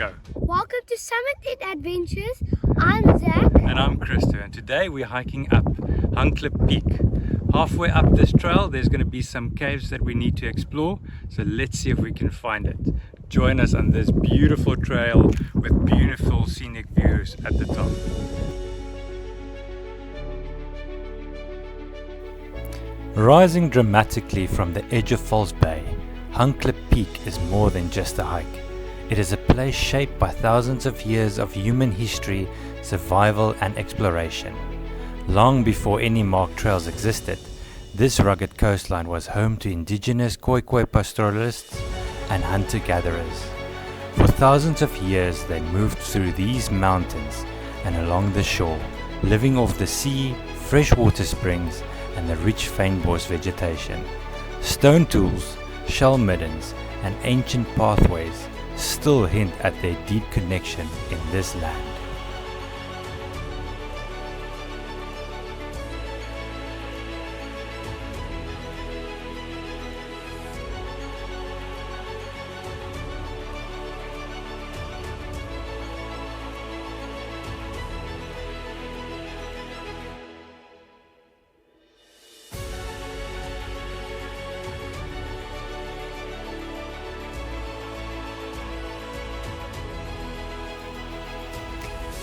go. Welcome to Summit Adventures. I'm Zach. And I'm Christo, and today we're hiking up Hangklip Peak. Halfway up this trail there's going to be some caves that we need to explore, so let's see if we can find it. Join us on this beautiful trail with beautiful scenic views at the top. Rising dramatically from the edge of Falls Bay, Hangklip Peak is more than just a hike. It is a place shaped by thousands of years of human history, survival and exploration. Long before any marked trails existed, this rugged coastline was home to indigenous Khoikhoi pastoralists and hunter-gatherers. For thousands of years they moved through these mountains and along the shore, living off the sea, freshwater springs and the rich fynbos vegetation. Stone tools, shell middens and ancient pathways still hint at their deep connection in this land.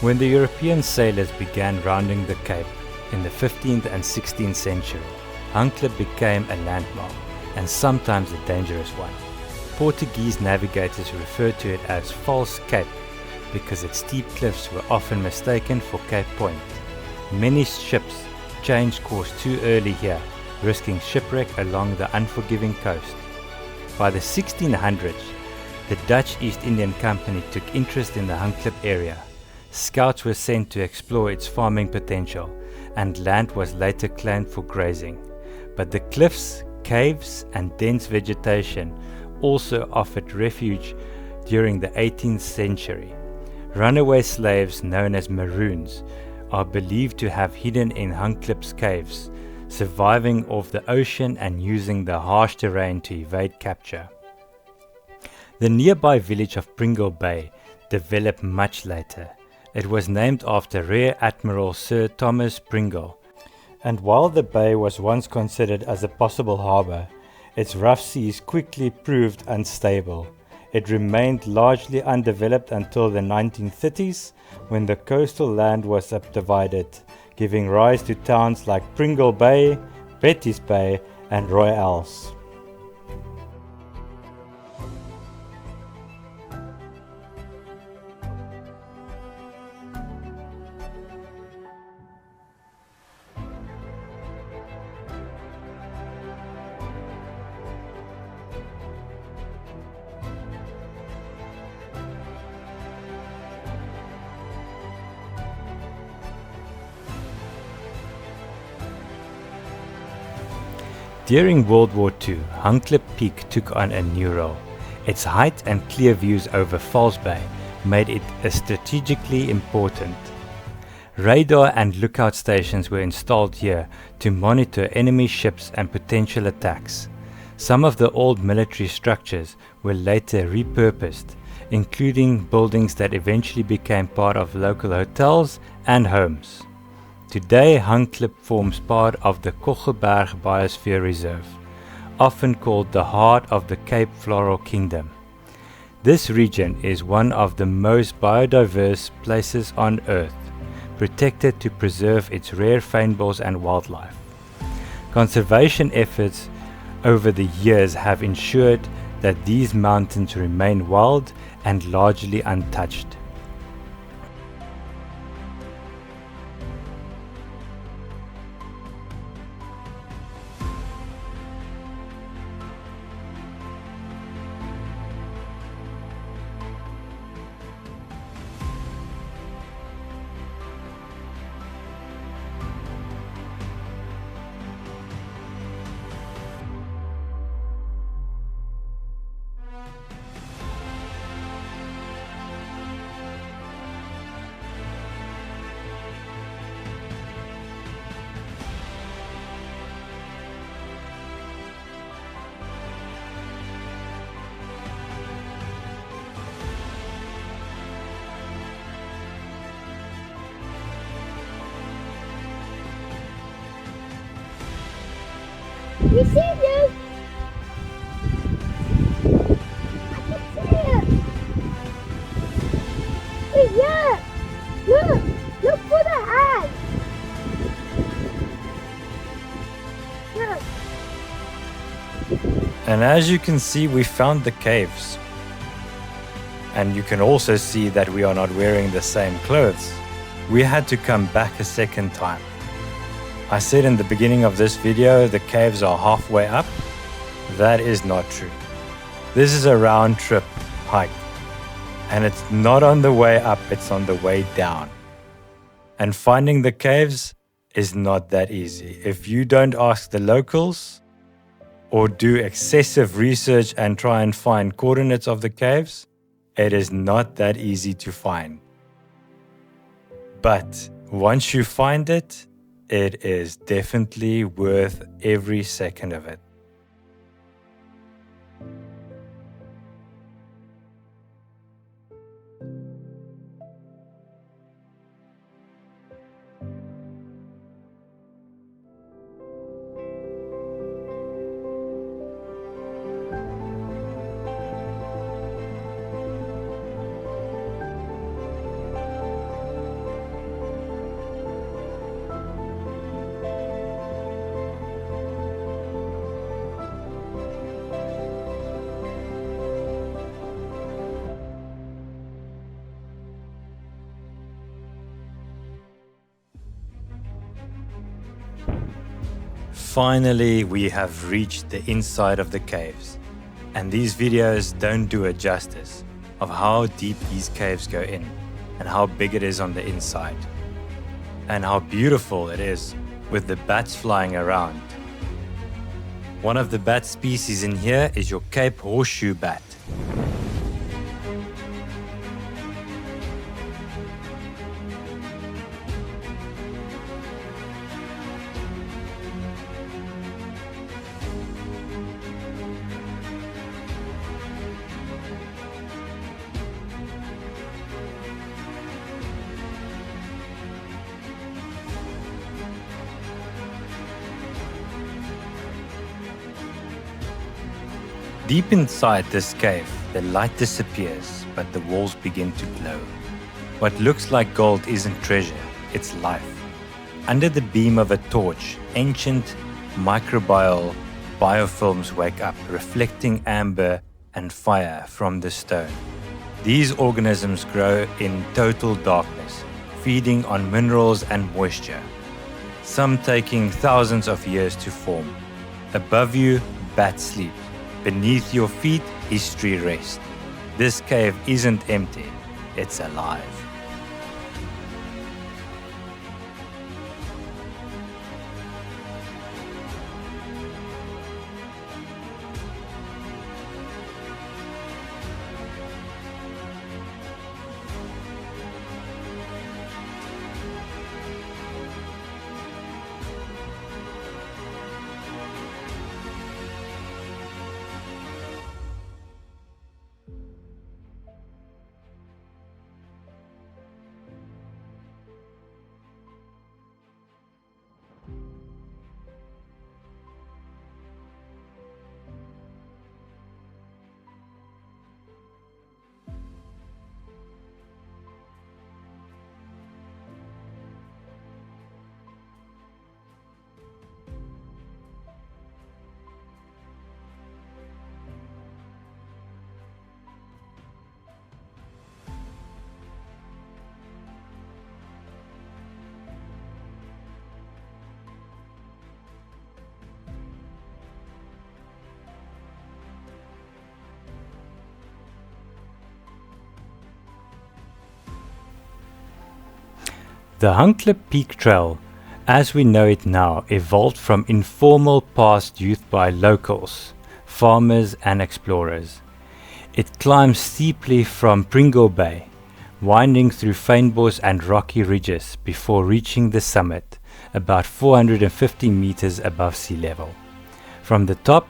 When the European sailors began rounding the Cape in the 15th and 16th century, Hangklip became a landmark and sometimes a dangerous one. Portuguese navigators referred to it as False Cape because its steep cliffs were often mistaken for Cape Point. Many ships changed course too early here, risking shipwreck along the unforgiving coast. By the 1600s, the Dutch East Indian Company took interest in the Hangklip area. Scouts were sent to explore its farming potential, and land was later claimed for grazing. But the cliffs, caves and dense vegetation also offered refuge during the 18th century. Runaway slaves known as Maroons are believed to have hidden in Hangklip's caves, surviving off the ocean and using the harsh terrain to evade capture. The nearby village of Pringle Bay developed much later. It was named after Rear Admiral Sir Thomas Pringle, and while the bay was once considered as a possible harbour, its rough seas quickly proved unstable. It remained largely undeveloped until the 1930s, when the coastal land was subdivided, giving rise to towns like Pringle Bay, Betty's Bay and Royals. During World War II, Hangklip Peak took on a new role. Its height and clear views over Falls Bay made it strategically important. Radar and lookout stations were installed here to monitor enemy ships and potential attacks. Some of the old military structures were later repurposed, including buildings that eventually became part of local hotels and homes. Today, Hangklip forms part of the Kogelberg Biosphere Reserve, often called the heart of the Cape Floral Kingdom. This region is one of the most biodiverse places on Earth, protected to preserve its rare fynbos and wildlife. Conservation efforts over the years have ensured that these mountains remain wild and largely untouched. We see you. I can see it. He's here. Look. Look for the hand. Look. And as you can see, we found the caves. And you can also see that we are not wearing the same clothes. We had to come back a second time. I said in the beginning of this video, the caves are halfway up. That is not true. This is a round trip hike. And it's not on the way up, it's on the way down. And finding the caves is not that easy. If you don't ask the locals or do excessive research and try and find coordinates of the caves, it is not that easy to find. But once you find it, it is definitely worth every second of it. Finally, we have reached the inside of the caves, and these videos don't do it justice of how deep these caves go in and how big it is on the inside and how beautiful it is with the bats flying around. One of the bat species in here is your Cape horseshoe bat. Deep inside this cave, the light disappears, but the walls begin to glow. What looks like gold isn't treasure, it's life. Under the beam of a torch, ancient microbial biofilms wake up, reflecting amber and fire from the stone. These organisms grow in total darkness, feeding on minerals and moisture, some taking thousands of years to form. Above you, bats sleep. Beneath your feet, history rests. This cave isn't empty, it's alive. The Hangklip Peak Trail, as we know it now, evolved from informal paths used by locals, farmers and explorers. It climbs steeply from Pringle Bay, winding through fynbos and rocky ridges before reaching the summit, about 450 meters above sea level. From the top,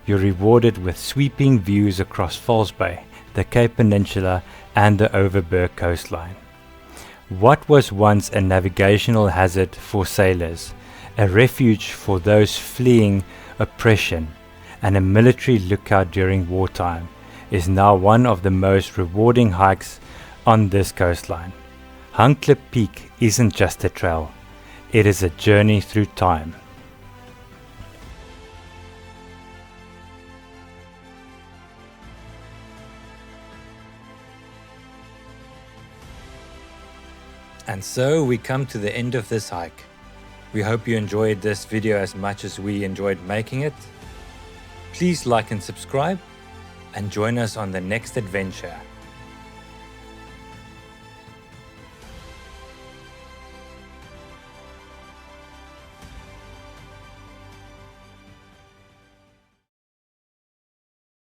you're rewarded with sweeping views across False Bay, the Cape Peninsula and the Overberg coastline. What was once a navigational hazard for sailors, a refuge for those fleeing oppression, and a military lookout during wartime, is now one of the most rewarding hikes on this coastline. Hangklip Peak isn't just a trail, it is a journey through time. And so we come to the end of this hike. We hope you enjoyed this video as much as we enjoyed making it. Please like and subscribe, and join us on the next adventure.